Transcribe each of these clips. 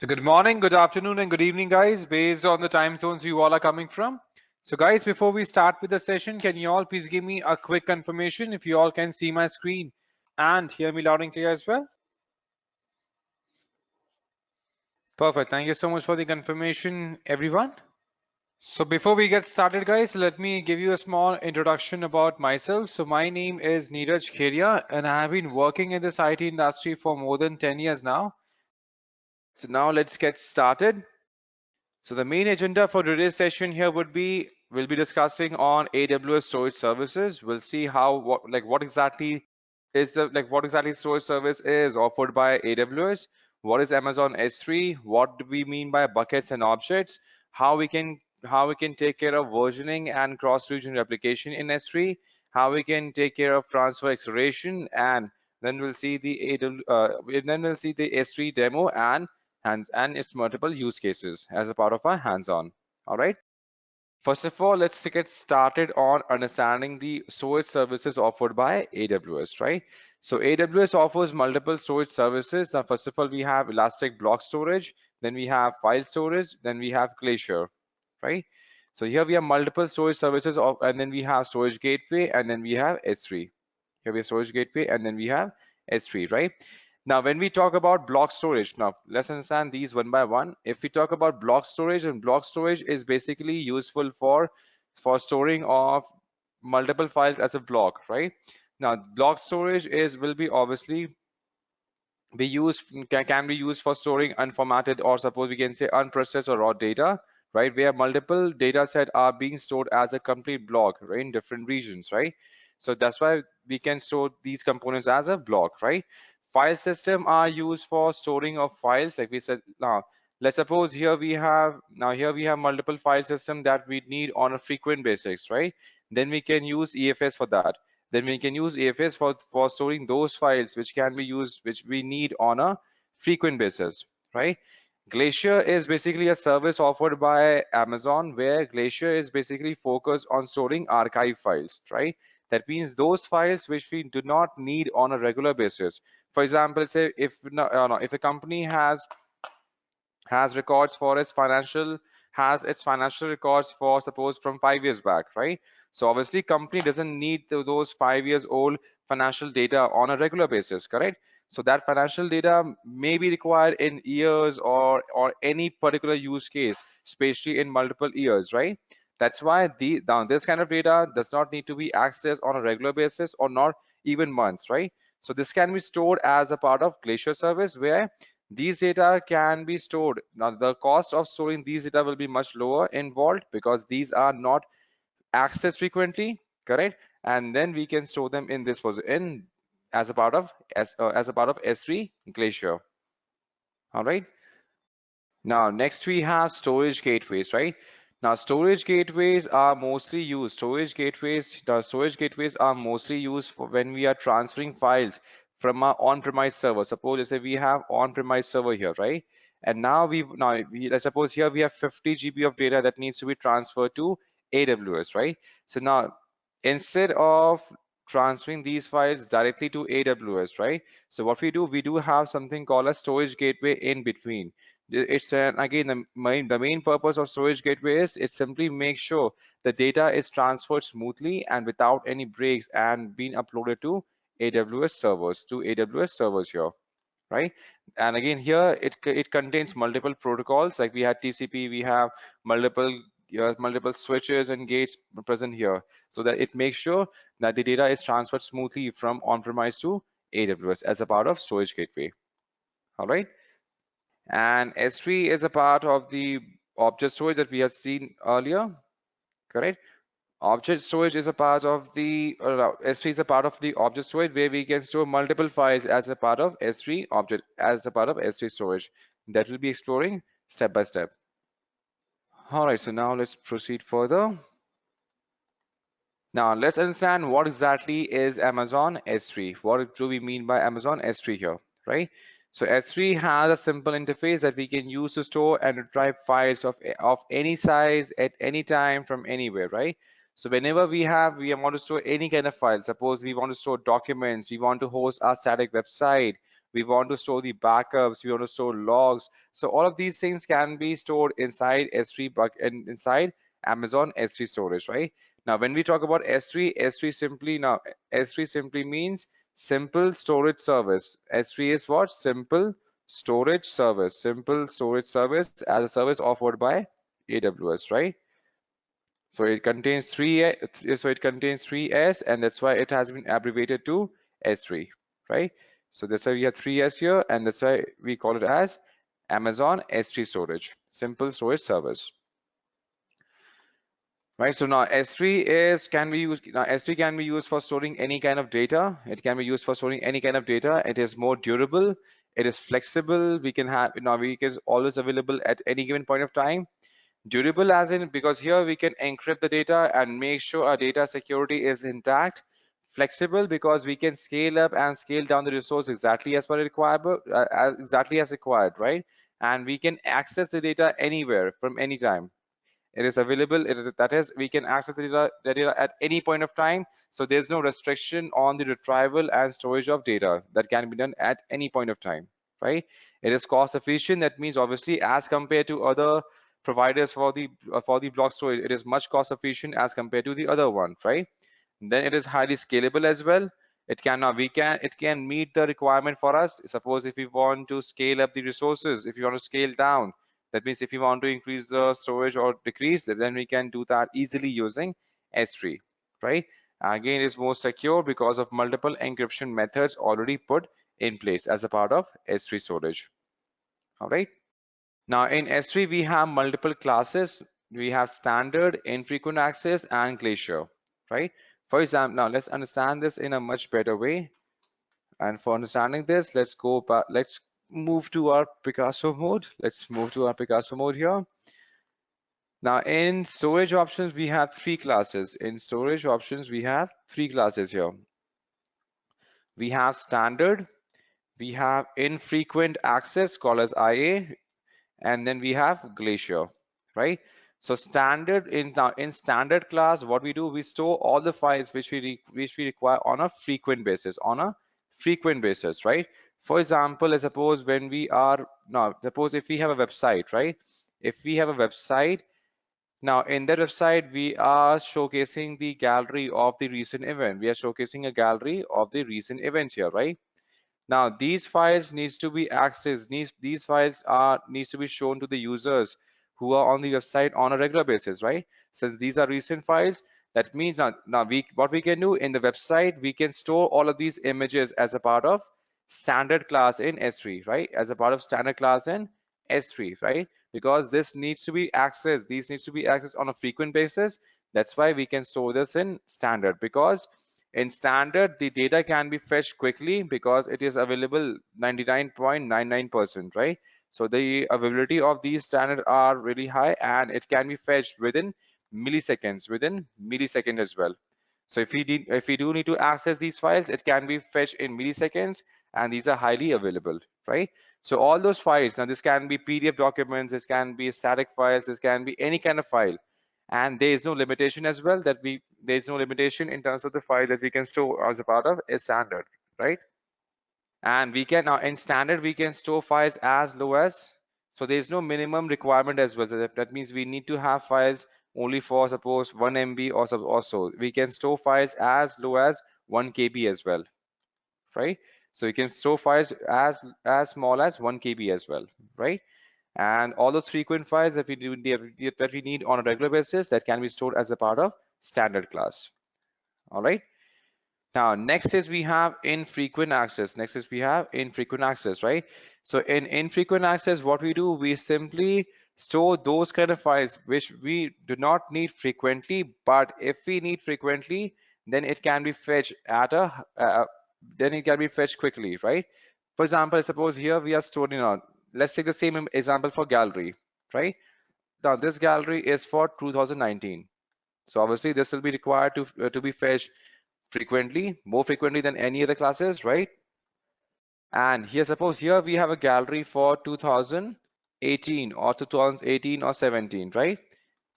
So good morning, good afternoon, and good evening, guys, based on the time zones you all are coming from. So guys, before we start with the session, can you all please give me a quick confirmation if you all can see my screen and hear me loud and clear as well? Perfect. Thank you so much for the confirmation, everyone. So before we get started, guys, let me give you a small introduction about myself. So my name is Neeraj Kheria, and I have been working in this IT industry for more than 10 years now. So now let's get started. So the main agenda for today's session here would be we'll be discussing on AWS storage services. We'll see how what exactly is the what exactly storage service is offered by AWS. What is Amazon S3? What do we mean by buckets and objects? How we can take care of versioning and cross-region replication in S3. How we can take care of transfer acceleration, and then we'll see the S3 demo and its multiple use cases as a part of our hands-on. All right. First of all, let's get started on understanding the storage services offered by AWS, right? So AWS offers multiple storage services. Now, first of all, we have Elastic Block Storage, then we have File Storage, then we have Glacier, right? So here we have multiple storage services, and then we have Storage Gateway, and then we have S3. Here we have Storage Gateway, and then we have S3, right? Now, when we talk about block storage, now let's understand these one by one. If we talk about block storage, and block storage is basically useful for storing of multiple files as a block, right? Now, block storage will be obviously be used can be used for storing unformatted, or suppose we can say unprocessed or raw data, right? Where multiple data set are being stored as a complete block, right, in different regions, right? So that's why we can store these components as a block, right? File system are used for storing of files, like we said. Now let's suppose here we have multiple file system that we need on a frequent basis, right? Then we can use EFS for that. Then we can use EFS for storing those files which can be used, which we need on a frequent basis, right? Glacier is basically a service offered by Amazon, where Glacier is basically focused on storing archive files, right? That means those files which we do not need on a regular basis. For example, say if a company has records for its financial has its financial records for suppose from 5 years back, right? So obviously company doesn't need those 5 years old financial data on a regular basis, correct? So that financial data may be required in years or any particular use case, especially in multiple years, right? That's why now this kind of data does not need to be accessed on a regular basis or not even months, right? So this can be stored as a part of Glacier service, where these data can be stored. Now, the cost of storing these data will be much lower in Vault because these are not accessed frequently, correct? And then we can store them in this in as a part of S3 Glacier. All right. Now, next we have storage gateways, right? Now, the storage gateways are mostly used for when we are transferring files from our on-premise server. Suppose let's say we have on-premise server here, right? And let's suppose here we have 50 GB of data that needs to be transferred to AWS, right? So now, instead of transferring these files directly to AWS, right? So what we do have something called a storage gateway in between. It's again the main purpose of storage gateway is it simply makes sure the data is transferred smoothly and without any breaks and being uploaded to AWS servers here, right? And again here it contains multiple protocols, like we had TCP, we have multiple switches and gates present here, so that it makes sure that the data is transferred smoothly from on-premise to AWS as a part of storage gateway. All right. And S3 is a part of the object storage that we have seen earlier, correct? Object storage is a part of the S3 is a part of the object storage, where we can store multiple files as a part of S3 storage that we'll be exploring step by step. All right, so now let's proceed further. Now let's understand what exactly is Amazon S3. What do we mean by Amazon S3 here, right? So S3 has a simple interface that we can use to store and retrieve files of any size at any time from anywhere, right? So whenever we want to store any kind of file, suppose we want to store documents, we want to host our static website, we want to store the backups, we want to store logs. So all of these things can be stored inside S3 and inside Amazon S3 storage, right? Now, when we talk about S3, S3 simply means simple storage service. S3 is what? Simple storage service. Simple storage service as a service offered by AWS, right? So it contains three S, and that's why it has been abbreviated to S3, right? So that's why we have 3S here, and that's why we call it as Amazon S3 storage, simple storage service. Right, so now S3 can be used for storing any kind of data. It can be used for storing any kind of data. It is more durable. It is flexible. We can always available at any given point of time. Durable as in, because here we can encrypt the data and make sure our data security is intact. Flexible because we can scale up and scale down the resource exactly as required, right? And we can access the data anywhere from any time. It is available. That is, we can access the data at any point of time. So there's no restriction on the retrieval and storage of data that can be done at any point of time, right? It is cost efficient. That means obviously as compared to other providers for the block storage, it is much cost efficient as compared to the other one, right? Then it is highly scalable as well. It can meet the requirement for us. Suppose if we want to scale up the resources, if you want to scale down, that means if you want to increase the storage or decrease it, then we can do that easily using S3, right? Again, it's more secure because of multiple encryption methods already put in place as a part of S3 storage. All right. Now in S3, we have multiple classes. We have standard, infrequent access, and glacier, right? For example, now let's understand this in a much better way. And for understanding this, let's go back. Let's move to our Picasso mode. Let's move to our Picasso mode here. Now in storage options, we have three classes. In storage options, we have three classes here. We have standard, we have infrequent access called as IA, and then we have glacier, right? So standard in standard class, what we do, we store all the files which we require on a frequent basis, right? For example, let's suppose suppose if we have a website, right? If we have a website, now in that website, we are showcasing the gallery of the recent event. We are showcasing a gallery of the recent events here, right? Now these files needs to be accessed. These files needs to be shown to the users who are on the website on a regular basis, right? Since these are recent files, that means what we can do in the website, we can store all of these images as a part of standard class in S3, right? As a part of standard class in S3, right? Because this needs to be accessed. These needs to be accessed on a frequent basis. That's why we can store this in standard, because in standard, the data can be fetched quickly because it is available 99.99%, right? So the availability of these standards are really high, and it can be fetched within milliseconds, as well. So if we do need to access these files, it can be fetched in milliseconds, and these are highly available, right? So all those files, now this can be PDF documents, this can be static files, this can be any kind of file. And there is no limitation as well there is no limitation in terms of the file that we can store as a part of a standard, right? And we can now in standard, we can store files as low as, so there is no minimum requirement as well. That means we need to have files only for suppose 1 MB or so. We can store files as low as 1 KB as well, right? So you can store files as small as 1 KB as well, right? And all those frequent files that we need on a regular basis, that can be stored as a part of standard class. All right. Now next is we have infrequent access. Right? So in infrequent access, what we do, we simply store those kind of files which we do not need frequently, but if we need frequently, then it can be fetched quickly, right? For example, suppose here we are storing let's take the same example for gallery, right? Now this gallery is for 2019. So obviously this will be required to be fetched more frequently than any other classes, right? And here, suppose here we have a gallery for 2018 or 2018 or 17, right?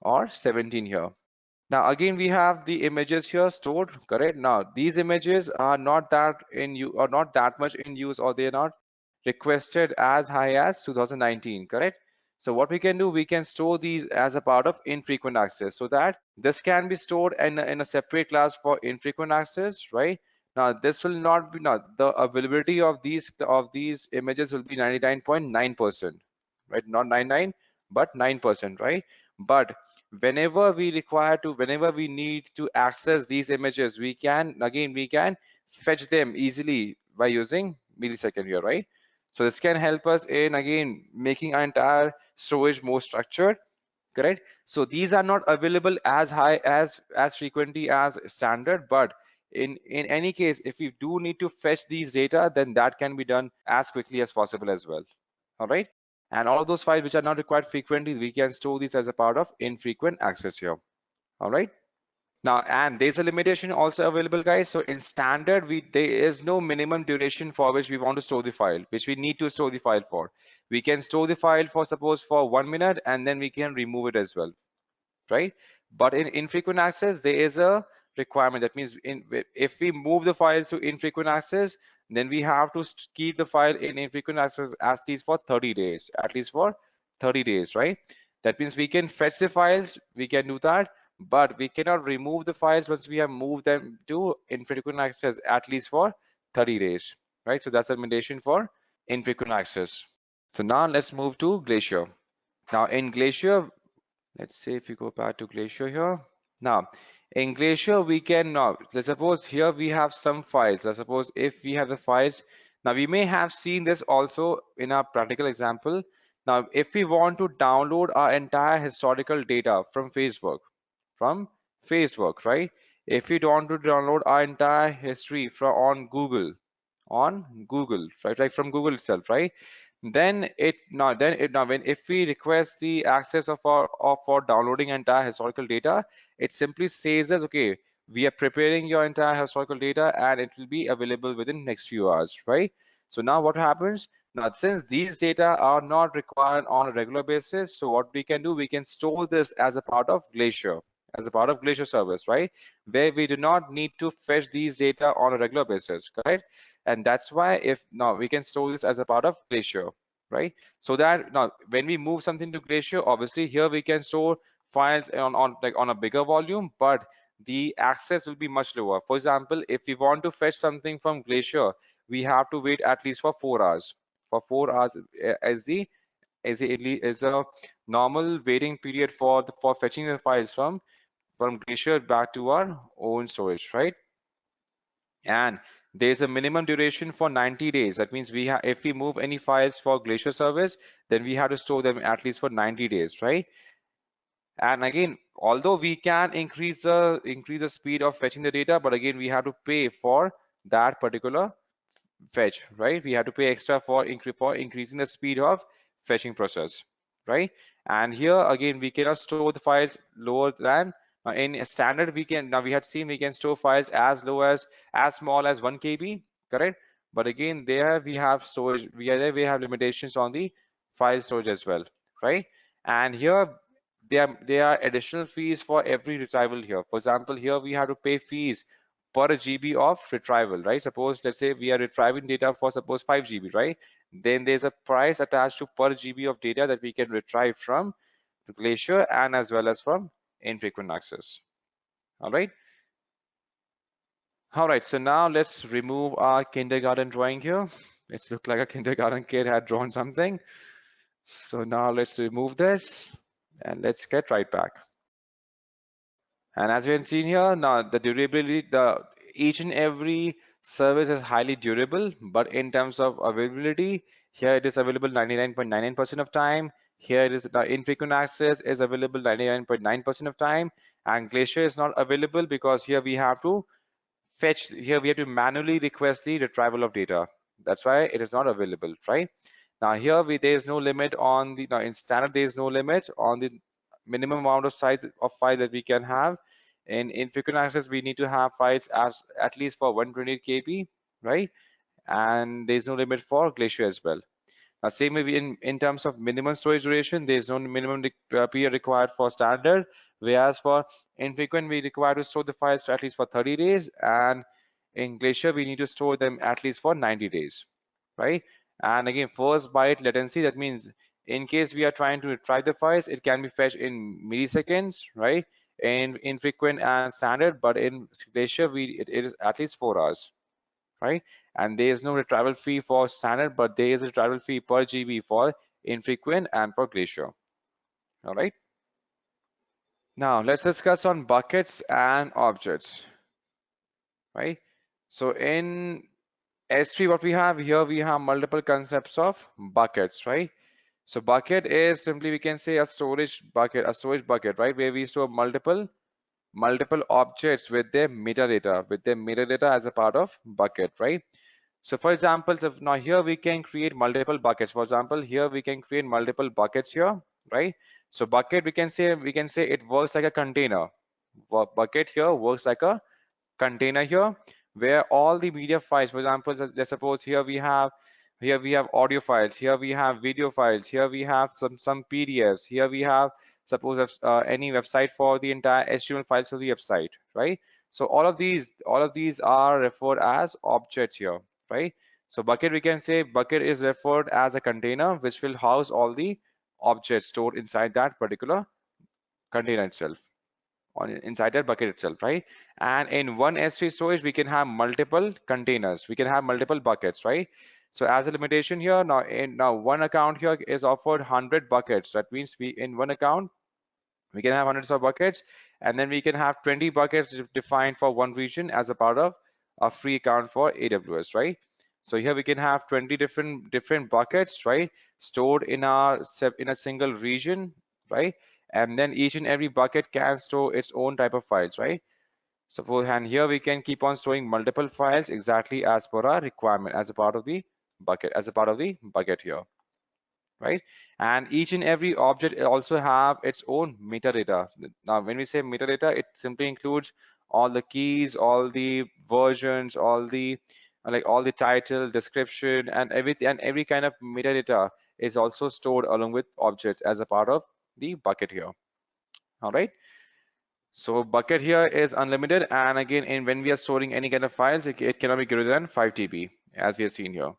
Or 17 here. Now again, we have the images here stored, correct? Now these images are not that much in use, or they're not requested as high as 2019, correct? So what we can do, we can store these as a part of infrequent access, so that this can be stored in a separate class for infrequent access, right? Now this will not be, not the availability of these images will be 99.9%, right? Not 99, but 9%, right? But whenever we need to access these images, we can fetch them easily by using millisecond here, right? So this can help us in, again, making our entire storage more structured, correct? So these are not available as high as frequently as standard, but in any case, if we do need to fetch these data, then that can be done as quickly as possible as well. All right, and all of those files which are not required frequently, we can store these as a part of infrequent access here. All right. Now, and there's a limitation also available, guys. So in standard, there is no minimum duration for which we want to store the file, which we need to store the file for. We can store the file for, suppose, for 1 minute, and then we can remove it as well, right? But in infrequent access, there is a requirement. That means if we move the files to infrequent access, then we have to keep the file in infrequent access at least for 30 days, at least for 30 days, right? That means we can fetch the files, we can do that, but we cannot remove the files once we have moved them to infrequent access at least for 30 days, right? So that's a limitation for infrequent access. So now let's move to Glacier. Now in Glacier, let's say if we go back to Glacier here. Now, in Glacier, we can now, let's suppose here we have some files. Let's suppose if we have the files, now we may have seen this also in our practical example. Now, if we want to download our entire historical data from Facebook, right? If we want to download our entire history on Google, right? Like from Google itself, right? Then when if we request the access of for downloading entire historical data, it simply says us, okay, we are preparing your entire historical data and it will be available within next few hours, right? So now what happens? Now, since these data are not required on a regular basis, so what we can do, we can store this as a part of Glacier, as a part of Glacier service, right? Where we do not need to fetch these data on a regular basis, correct? And that's why if now we can store this as a part of Glacier, right? So that now when we move something to Glacier, obviously here we can store files on a bigger volume, but the access will be much lower. For example, if we want to fetch something from Glacier, we have to wait at least for 4 hours. For 4 hours is a normal waiting period for fetching the files from Glacier back to our own storage, right? And there's a minimum duration for 90 days. That means if we move any files for Glacier service, then we have to store them at least for 90 days, right? And again, although we can increase the speed of fetching the data, but again, we have to pay for that particular fetch, right? We have to pay extra for increasing the speed of fetching process, right? And here again, we cannot store the files lower than in a standard. We had seen we can store files as low as small as 1 KB, correct? But again, there we have storage. We have limitations on the file storage as well, right? And here there are additional fees for every retrieval here. For example, here we have to pay fees per GB of retrieval, right? Suppose, let's say we are retrieving data for suppose 5 GB, right? Then there's a price attached to per GB of data that we can retrieve from Glacier and as well as from infrequent access. All right. All right, so now let's remove our kindergarten drawing here. It looks like a kindergarten kid had drawn something. So now let's remove this and let's get right back. And as we have seen here, now the durability, each and every service is highly durable, but in terms of availability, here it is available 99.99% of time. Here it is the infrequent access is available 99.9% of time, and Glacier is not available because here we have to manually request the retrieval of data. That's why it is not available, right? Now here there is no limit on the, now in standard there is no limit on the minimum amount of size of file that we can have. In infrequent access, we need to have files as at least for 128 KB, right? And there's no limit for Glacier as well. Now, same way in terms of minimum storage duration, there's no minimum period required for standard, whereas for infrequent, we require to store the files for at least for 30 days, and in Glacier, we need to store them at least for 90 days, right? And again, first byte latency, that means in case we are trying to retrieve the files, it can be fetched in milliseconds, right? In infrequent and standard, but in Glacier, it is at least 4 hours, right? And there is no retrieval fee for standard, but there is a retrieval fee per GB for infrequent and for Glacier. All right. Now let's discuss on buckets and objects, right? So in S3, what we have here, we have multiple concepts of buckets, right? So bucket is simply, we can say, a storage bucket, right? Where we store multiple objects with their metadata as a part of bucket, right? So for example, so now here we can create multiple buckets. For example, here we can create multiple buckets here, right? So bucket, we can say it works like a container. Bucket here works like a container here, where all the media files, for example, let's suppose here we have audio files, here we have video files, here we have some PDFs, here we have suppose any website for the entire HTML files of the website, right? So all of these are referred as objects here, right? So bucket, we can say bucket is referred as a container which will house all the objects stored inside that particular container itself, on inside that bucket itself, right? And in one S3 storage, we can have multiple containers. We can have multiple buckets, right? So as a limitation here, now one account here is offered 100 buckets. That means we in one account we can have hundreds of buckets, and then we can have 20 buckets defined for one region as a part of a free account for AWS, right? So here we can have 20 different buckets, right, stored in a single region, right? And then each and every bucket can store its own type of files, right? Suppose, and here we can keep on storing multiple files exactly as per our requirement as a part of the bucket here, right? And each and every object also have its own metadata. Now, when we say metadata, it simply includes all the keys, all the versions, all the title, description, and every kind of metadata is also stored along with objects as a part of the bucket here. All right. So bucket here is unlimited, and again, when we are storing any kind of files, it cannot be greater than 5 TB, as we have seen here.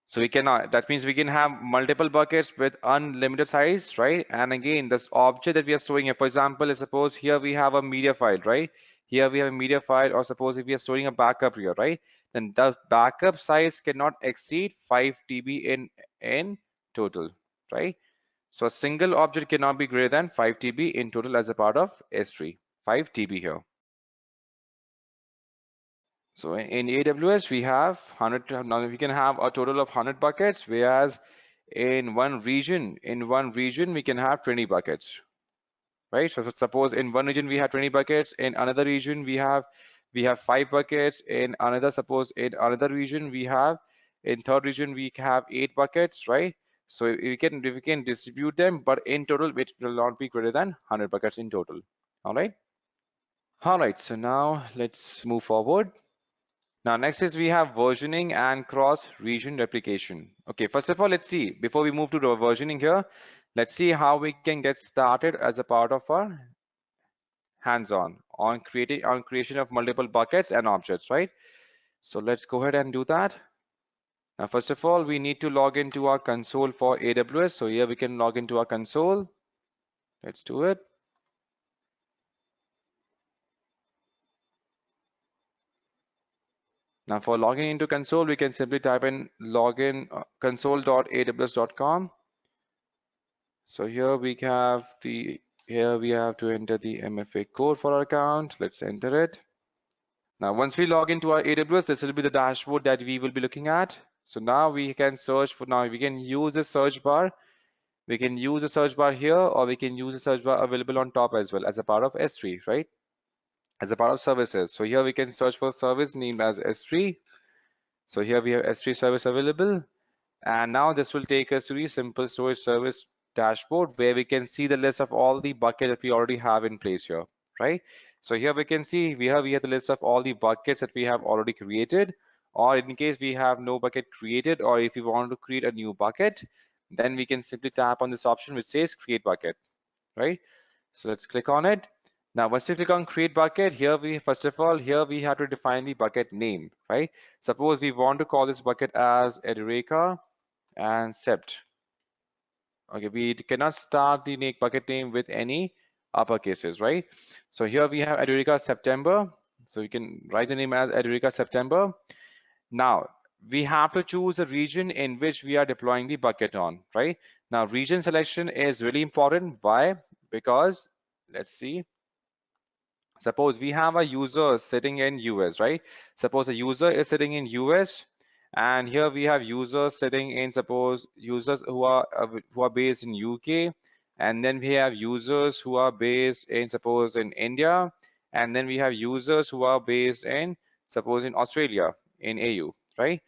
So we cannot, that means we can have multiple buckets with unlimited size, right? And again, this object that we are storing here, for example, is suppose here we have a media file, right? Here we have a media file, or suppose if we are storing a backup here, right? Then the backup size cannot exceed 5 TB in total, right? So a single object cannot be greater than 5 TB in total as a part of S3, 5 TB here. So in AWS, we have 100, now we can have a total of 100 buckets, whereas in one region, we can have 20 buckets, right? So suppose in one region we have 20 buckets, in another region we have 5 buckets, suppose in another region in third region we have 8 buckets, right? So we can distribute them, but in total it will not be greater than 100 buckets in total. All right. All right. So now let's move forward. Now, next is we have versioning and cross-region replication. Okay, first of all, let's see, before we move to the versioning here, let's see how we can get started as a part of our hands-on on creation of multiple buckets and objects, right? So let's go ahead and do that. Now, first of all, we need to log into our console for AWS. So here we can log into our console. Let's do it. Now for logging into console, we can simply type in login console.aws.com. So here we have to enter the MFA code for our account. Let's enter it. Now once we log into our AWS, this will be the dashboard that we will be looking at. So now we can use the search bar. We can use the search bar here, or we can use the search bar available on top as well as a part of S3, right? As a part of services. So here we can search for service named as S3. So here we have S3 service available. And now this will take us to the simple storage service dashboard, where we can see the list of all the buckets that we already have in place here, right? So here we can see we have the list of all the buckets that we have already created, or in case we have no bucket created, or if we want to create a new bucket, then we can simply tap on this option which says create bucket, right? So let's click on it. Now, once you click on create bucket, here we have to define the bucket name, right? Suppose we want to call this bucket as Edureka and sept. Okay, we cannot start the bucket name with any uppercases, right? So here we have Edureka September. So you can write the name as Edureka September. Now we have to choose a region in which we are deploying the bucket on, right? Now region selection is really important. Why? Because let's see. Suppose we have a user sitting in US, right? Suppose a user is sitting in US, and here we have users sitting in, suppose users who are based in UK, and then we have users who are based in, suppose in India, and then we have users who are based in, suppose in Australia, in AU, right?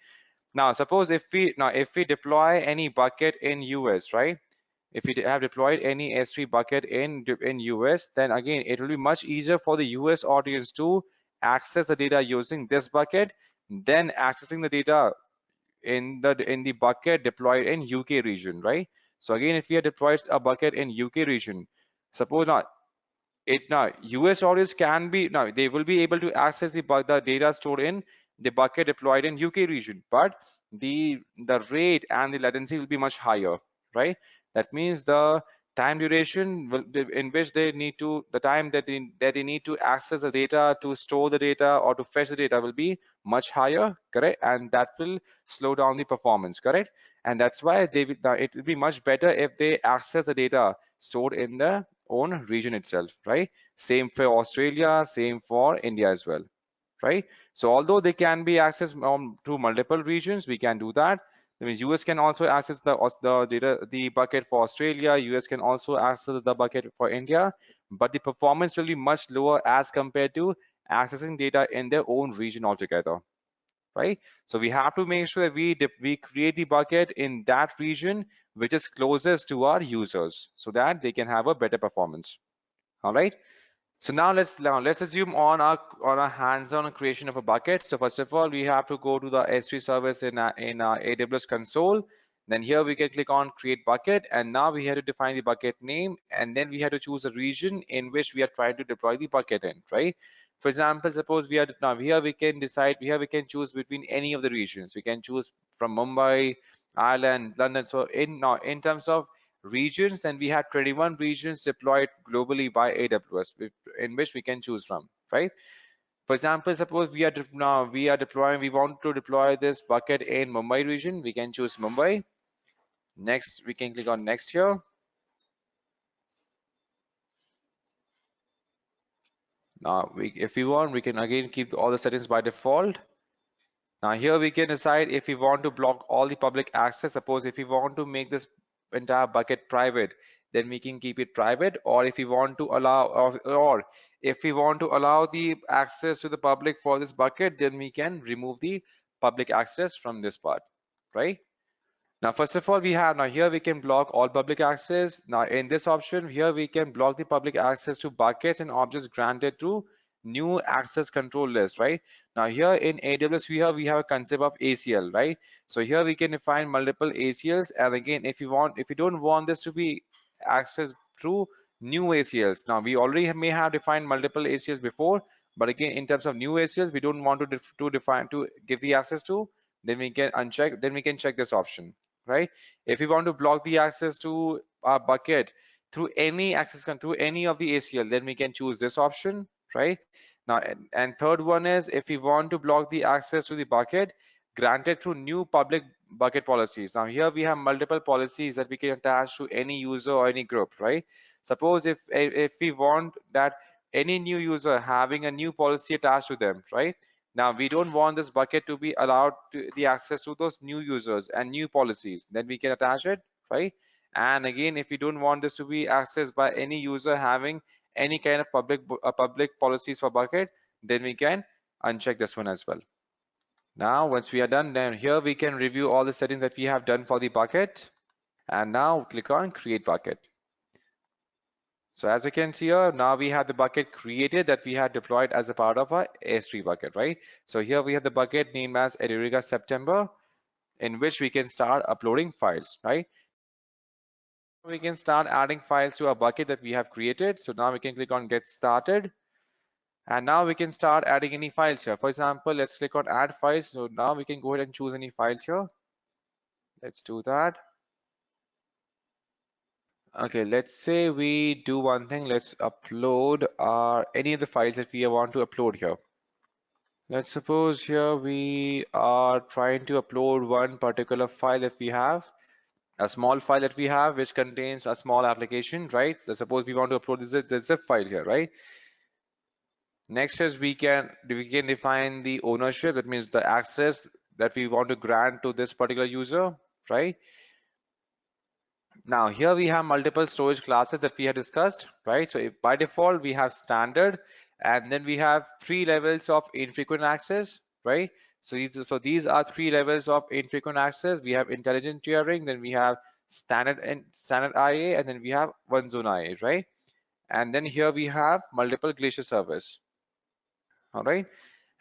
Now suppose if we deploy any bucket in US, right? If we have deployed any S3 bucket in US, then again it will be much easier for the US audience to access the data using this bucket than accessing the data in the bucket deployed in UK region, right? So again, if we have deployed a bucket in UK region, suppose not it now US audience can be now they will be able to access the data stored in the bucket deployed in UK region, but the rate and the latency will be much higher, right? That means the time duration in which they need to the time that they need to access the data, to store the data or to fetch the data will be much higher, correct? And that will slow down the performance, correct? And that's why it will be much better if they access the data stored in the own region itself, right? Same for Australia, same for India as well, right? So although they can be accessed to multiple regions, we can do that. That means US can also access the data, the bucket for Australia. US can also access the bucket for India, but the performance will be much lower as compared to accessing data in their own region altogether, right? So we have to make sure that we create the bucket in that region which is closest to our users so that they can have a better performance. All right. So now let's assume on our hands-on creation of a bucket. So first of all, we have to go to the S3 service in our AWS console. Then here we can click on create bucket, and now we have to define the bucket name, and then we have to choose a region in which we are trying to deploy the bucket in, right? For example, suppose we are now here we can decide here we can choose between any of the regions. We can choose from Mumbai, Ireland, London. So in terms of regions, then we have 21 regions deployed globally by AWS in which we can choose from, right? For example, suppose we want to deploy this bucket in Mumbai region, we can choose Mumbai. Next, we can click on next here. Now, if we want, we can again keep all the settings by default. Now here we can decide if we want to block all the public access. Suppose if we want to make this entire bucket private, then we can keep it private, or if we want to allow or if we want to allow the access to the public for this bucket, then we can remove the public access from this part, right? Now, first of all, now here we can block all public access. Now in this option here, we can block the public access to buckets and objects granted to new access control list, right? Now here in AWS, we have a concept of ACL, right? So here we can define multiple ACLs. And again, if you don't want this to be accessed through new ACLs, now we already may have defined multiple ACLs before, but again, in terms of new ACLs, we don't want to give the access to, then we can uncheck, then we can check this option, right? If we want to block the access to our bucket through through any of the ACL, then we can choose this option, right? Now, and third one is if we want to block the access to the bucket granted through new public bucket policies. Now here we have multiple policies that we can attach to any user or any group, right? Suppose if we want that any new user having a new policy attached to them, right? Now we don't want this bucket to be allowed to the access to those new users and new policies, then we can attach it, right? And again, if we don't want this to be accessed by any user having any kind of public policies for bucket, then we can uncheck this one as well. Now once we are done, then here we can review all the settings that we have done for the bucket, and now click on create bucket. So as you can see here, now we have the bucket created that we had deployed as a part of our S3 bucket, right? So here we have the bucket named as Edureka September, in which we can start uploading files, right? We can start adding files to our bucket that we have created. So now we can click on get started. And now we can start adding any files here. For example, let's click on add files. So now we can go ahead and choose any files here. Let's do that. Okay, let's say we do one thing. Let's upload our any of the files that we want to upload here. Let's suppose here we are trying to upload one particular file that we have, a small file that we have which contains a small application, right? Let's suppose we want to upload this zip file here, right? Next is we can define the ownership. That means the access that we want to grant to this particular user, right? Now here we have multiple storage classes that we have discussed, right? So by default we have standard, and then we have 3 levels of infrequent access, right? So these are 3 levels of infrequent access. We have intelligent tiering, then we have standard IA, and then we have one zone IA, right? And then here we have multiple glacier service. All right.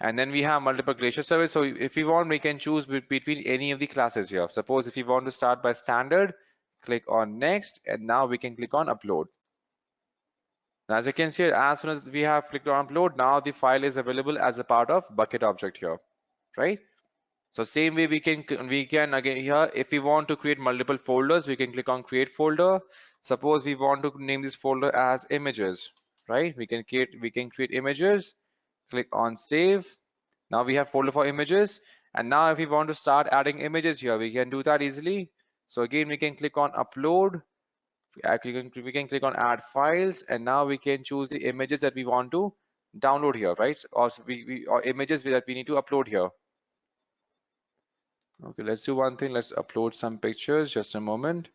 And then we have multiple glacier service. So if we want, we can choose between any of the classes here. Suppose if you want to start by standard, click on next, and now we can click on upload. Now, as you can see, as soon as we have clicked on upload, now the file is available as a part of bucket object here, right? So same way we can again here, if we want to create multiple folders, we can click on create folder. Suppose we want to name this folder as images, right? We can create images. Click on save. Now we have folder for images, and now if we want to start adding images here, we can do that easily. So again, we can click on upload. We can click on add files, and now we can choose the images that we want to download here, right? Or or images that we need to upload here. Okay, let's do one thing. Let's upload some pictures. Just a moment.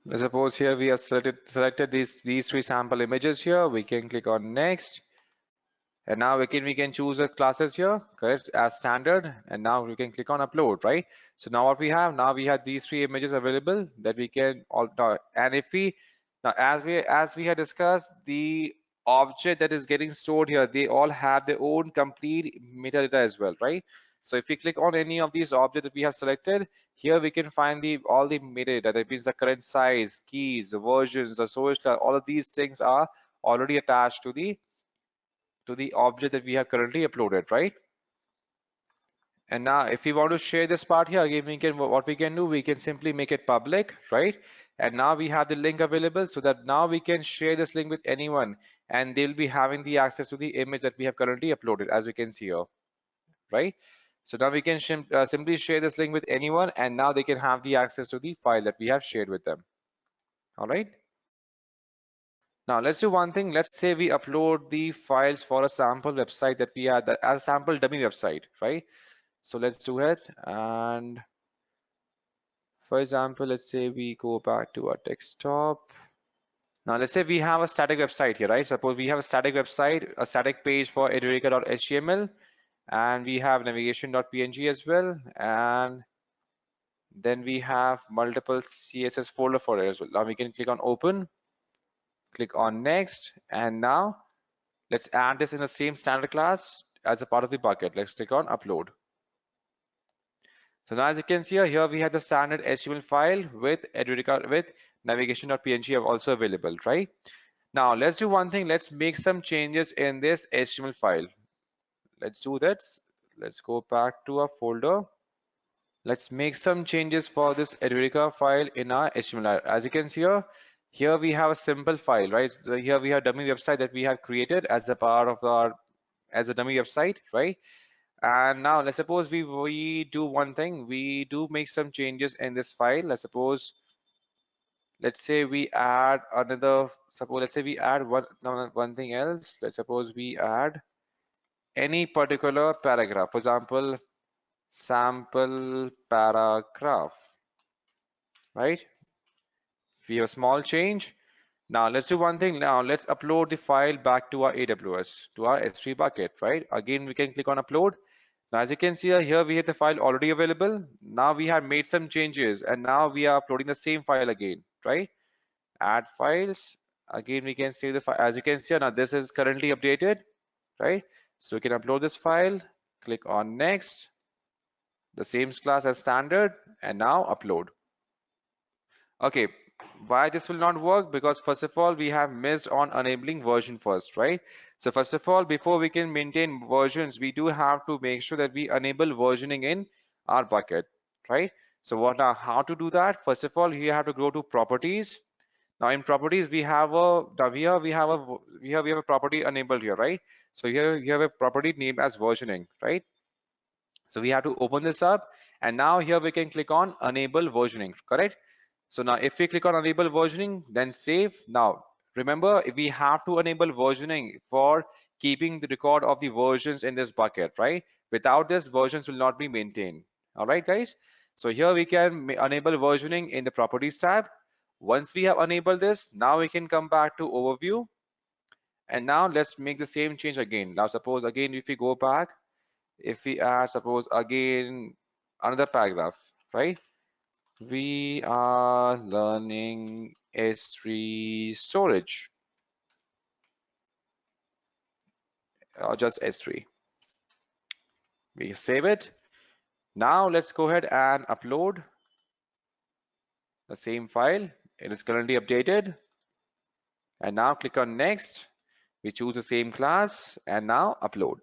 Let's suppose here we have selected these 3 sample images here. We can click on next. And now we can choose the classes here, correct, as standard, and now we can click on upload, right? So now what we have, now we have these 3 images available that we can all now, and if we now as we had discussed, the object that is getting stored here, they all have their own complete metadata as well, right? So if we click on any of these objects that we have selected, here we can find all the metadata. That means the current size, keys, the versions, the storage class, all of these things are already attached to the object that we have currently uploaded, right? And now if we want to share this part here, again, what we can do, we can simply make it public, right? And now we have the link available, so that now we can share this link with anyone, and they'll be having the access to the image that we have currently uploaded, as you can see here, right? So now we can simply share this link with anyone, and now they can have the access to the file that we have shared with them. All right. Now let's do one thing. Let's say we upload the files for a sample website that we had as a sample dummy website, right? So let's do it. And for example, let's say we go back to our desktop. Now let's say we have a static website here, right? Suppose we have a static website, a static page for edureka.html, and we have navigation.png as well, and then we have multiple CSS folder for it as well. Now we can click on open, click on next, and now let's add this in the same standard class as a part of the bucket. Let's click on upload. So now as you can see here we have the standard HTML file with Edureka with navigation.png also available, right? Now let's do one thing. Let's make some changes in this HTML file. Let's do that. Let's go back to our folder. Let's make some changes for this Edureka file in our HTML. As you can see here we have a simple file, right? So here we have dummy website that we have created as a part of as a dummy website, right? And now let's suppose we do one thing. We do make some changes in this file. Let's say we add another. Let's say we add one thing else. Let's suppose we add any particular paragraph. For example, sample paragraph, right? We have a small change. Now let's do one thing. Now let's upload the file back to our AWS, to our S3 bucket, right? Again, we can click on upload. Now, as you can see here, we have the file already available. Now we have made some changes, and now we are uploading the same file again, right? Add files. Again, we can save the file. As you can see now, this is currently updated, right? So we can upload this file, click on next, the same class as standard, and now upload. Okay, why this will not work? Because first of all, we have missed on enabling version first, right? So first of all, before we can maintain versions, we do have to make sure that we enable versioning in our bucket, right? So how to do that? First of all, you have to go to properties. Now in properties, we have a property enabled here, right? So here you have a property named as versioning, right? So we have to open this up, and now here we can click on enable versioning, correct? So now if we click on enable versioning, then save. Now remember, we have to enable versioning for keeping the record of the versions in this bucket, right? Without this, versions will not be maintained. All right, guys. So here we can enable versioning in the properties tab. Once we have enabled this, now we can come back to overview. And now let's make the same change again. Now suppose again, if we go back, if we add, suppose again, another paragraph, right? We are learning S3 storage, or just S3. We save it. Now let's go ahead and upload the same file. It is currently updated. And now click on next. We choose the same class and now upload.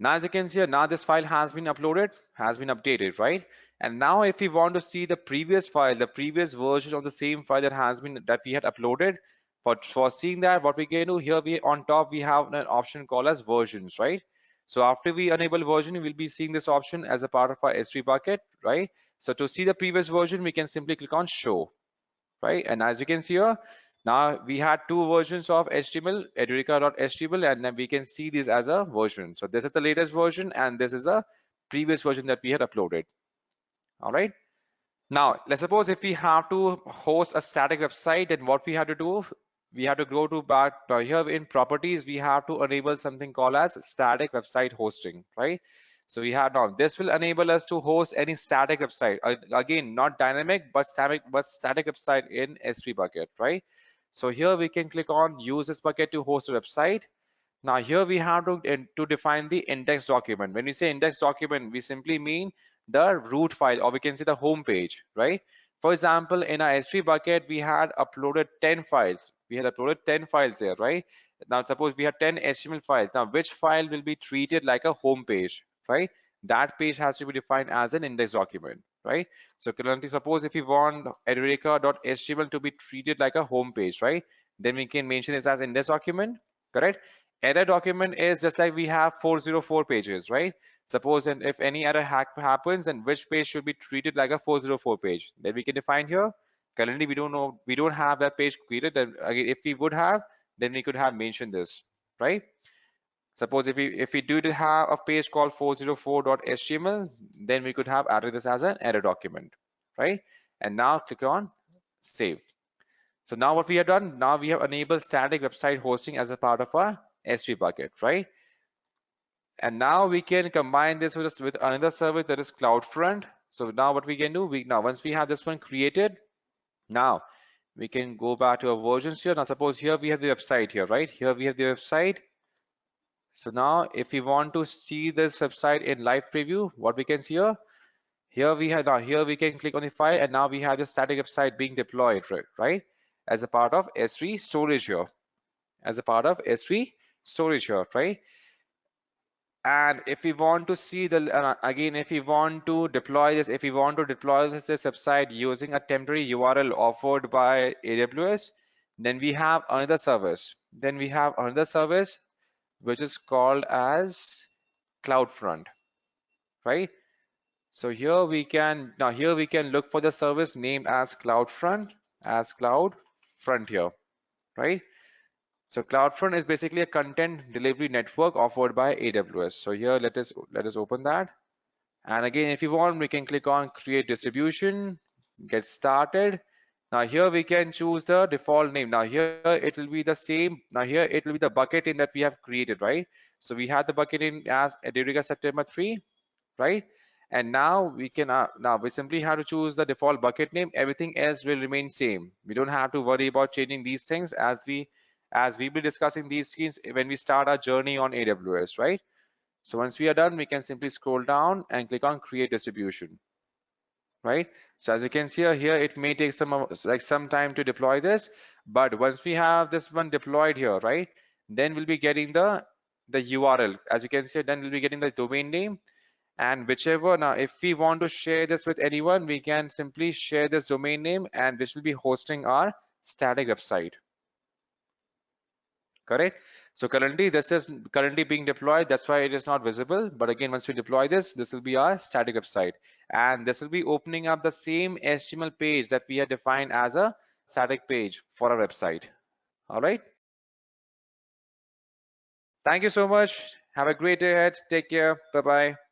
Now as you can see here, now this file has been uploaded, has been updated, right? And now if we want to see the previous file, the previous version of the same file that we had uploaded, for seeing that, what we can do here, we on top we have an option called as versions, right? So after we enable version, we will be seeing this option as a part of our S3 bucket, right? So to see the previous version, we can simply click on show, right? And as you can see here, now we had two versions of HTML, Edureka.html, and then we can see this as a version. So this is the latest version, and this is a previous version that we had uploaded. All right. Now let's suppose if we have to host a static website, then what we have to do, we have to go to back here in properties. We have to enable something called as static website hosting, right? So we have now this will enable us to host any static website. Again, not dynamic, but static website in S3 bucket, right? So here we can click on use this bucket to host a website. Now here we have to define the index document. When we say index document, we simply mean the root file, or we can say the home page, right? For example, in our S3 bucket, we had uploaded 10 files. We had uploaded 10 files there, right? Now suppose we have 10 HTML files. Now which file will be treated like a home page, right? That page has to be defined as an index document, right? So currently, suppose if we want edureka.html to be treated like a home page, right? Then we can mention this as index document, correct? Error document is just like we have 404 pages, right? Suppose and if any error happens, then which page should be treated like a 404 page? Then we can define here. Currently, we don't know, we don't have that page created. Then again, if we would have, then we could have mentioned this, right? Suppose if we do have a page called 404.html, then we could have added this as an error document, right? And now click on save. So now what we have done, now we have enabled static website hosting as a part of our S3 bucket, right? And now we can combine this with another service that is CloudFront. So now what we can do, now once we have this one created, now we can go back to our versions here. Now suppose here we have the website here, right? Here we have the website. So now if we want to see this website in live preview, what we can see here we have, now here we can click on the file, and now we have the static website being deployed, right? As a part of S3 storage here, as a part of S3 storage here, right? And if we want to see the again, if we want to deploy this, this website using a temporary URL offered by AWS, then we have another service. Which is called as CloudFront, right? So here we can look for the service named as CloudFront here, right? So CloudFront is basically a content delivery network offered by AWS. So here let us open that. And again, if you want, we can click on create distribution, get started. Now here we can choose the default name. Now here it will be the same. Now here it will be the bucket in that we have created, right? So we had the bucket in as Edureka September 3, right? And now we can now we simply have to choose the default bucket name. Everything else will remain same. We don't have to worry about changing these things as we'll be discussing these things when we start our journey on AWS, right? So once we are done, we can simply scroll down and click on create distribution, right? So as you can see here, it may take some time to deploy this, but once we have this one deployed here, right, then we'll be getting the URL. As you can see, then we'll be getting the domain name, And whichever, now if we want to share this with anyone, we can simply share this domain name, and this will be hosting our static website. Correct. So currently this is currently being deployed. That's why it is not visible. But again, once we deploy this, this will be our static website, and this will be opening up the same HTML page that we have defined as a static page for our website. All right. Thank you so much. Have a great day ahead. Take care. Bye bye.